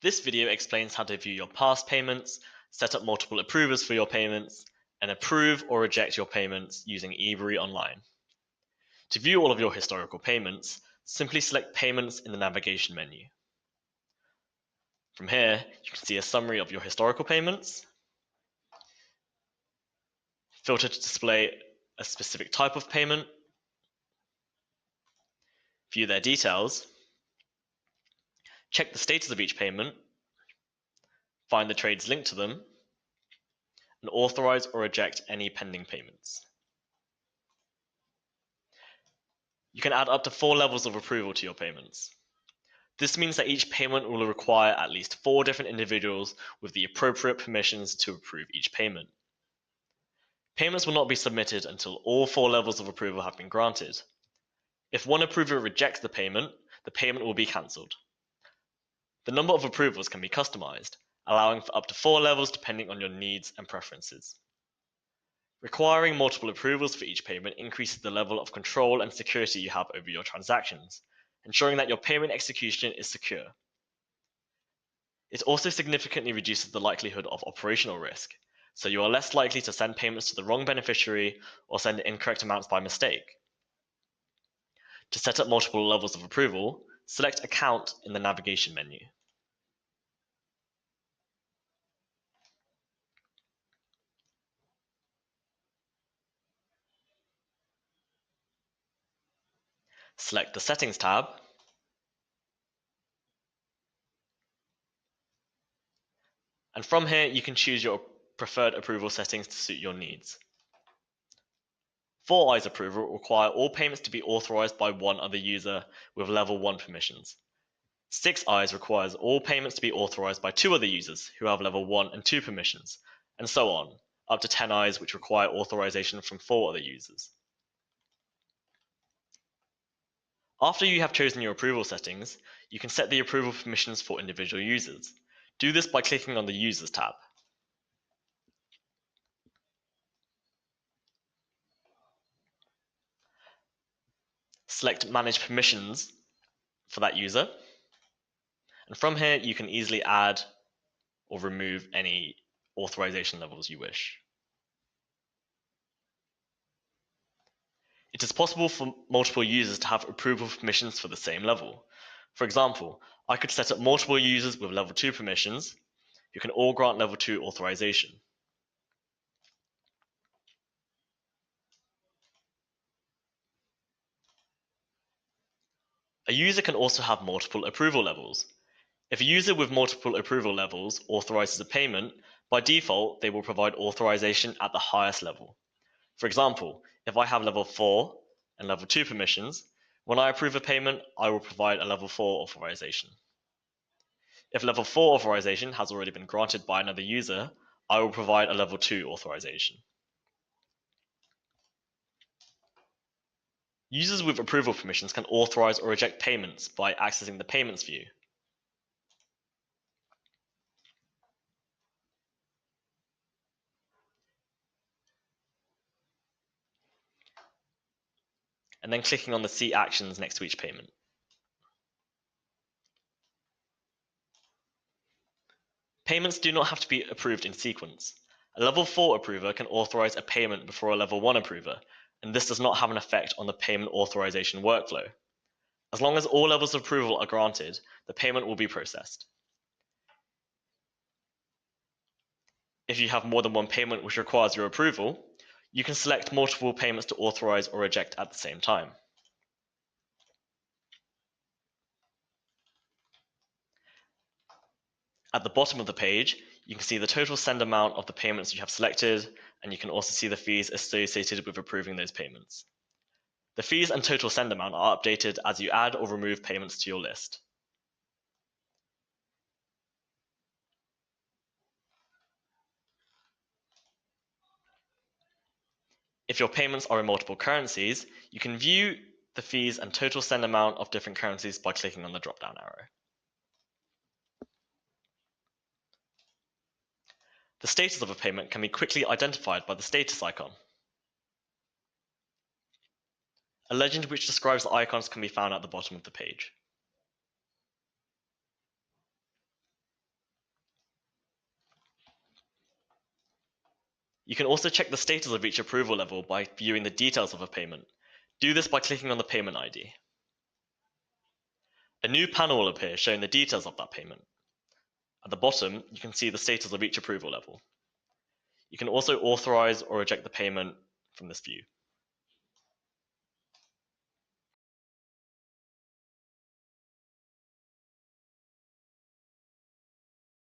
This video explains how to view your past payments, set up multiple approvers for your payments, and approve or reject your payments using Ebury Online. To view all of your historical payments, simply select Payments in the navigation menu. From here, you can see a summary of your historical payments, filter to display a specific type of payment, view their details, check the status of each payment, find the trades linked to them, and authorize or reject any pending payments. You can add up to 4 levels of approval to your payments. This means that each payment will require at least 4 different individuals with the appropriate permissions to approve each payment. Payments will not be submitted until all 4 levels of approval have been granted. If one approver rejects the payment will be cancelled. The number of approvals can be customized, allowing for up to 4 levels depending on your needs and preferences. Requiring multiple approvals for each payment increases the level of control and security you have over your transactions, ensuring that your payment execution is secure. It also significantly reduces the likelihood of operational risk, so you are less likely to send payments to the wrong beneficiary or send incorrect amounts by mistake. To set up multiple levels of approval, select Account in the navigation menu. Select the Settings tab, and from here you can choose your preferred approval settings to suit your needs. 4 eyes approval require all payments to be authorized by one other user with level 1 permissions. 6 eyes requires all payments to be authorized by 2 other users who have level 1 and 2 permissions, and so on, up to 10 eyes which require authorization from 4 other users. After you have chosen your approval settings, you can set the approval permissions for individual users. Do this by clicking on the Users tab. Select Manage Permissions for that user, and from here you can easily add or remove any authorization levels you wish. It is possible for multiple users to have approval permissions for the same level. For example, I could set up multiple users with level 2 permissions who can all grant level 2 authorization. A user can also have multiple approval levels. If a user with multiple approval levels authorizes a payment, by default they will provide authorization at the highest level. For example, if I have level 4 and level 2 permissions, when I approve a payment, I will provide a level 4 authorization. If level 4 authorization has already been granted by another user, I will provide a level 2 authorization. Users with approval permissions can authorize or reject payments by accessing the Payments view. And then clicking on the See Actions next to each payment. Payments do not have to be approved in sequence. A level 4 approver can authorize a payment before a level 1 approver, and this does not have an effect on the payment authorization workflow. As long as all levels of approval are granted, the payment will be processed. If you have more than one payment which requires your approval, you can select multiple payments to authorize or reject at the same time. At the bottom of the page, you can see the total send amount of the payments you have selected, and you can also see the fees associated with approving those payments. The fees and total send amount are updated as you add or remove payments to your list. If your payments are in multiple currencies, you can view the fees and total send amount of different currencies by clicking on the drop-down arrow. The status of a payment can be quickly identified by the status icon. A legend which describes the icons can be found at the bottom of the page. You can also check the status of each approval level by viewing the details of a payment. Do this by clicking on the payment ID. A new panel will appear showing the details of that payment. At the bottom, you can see the status of each approval level. You can also authorize or reject the payment from this view.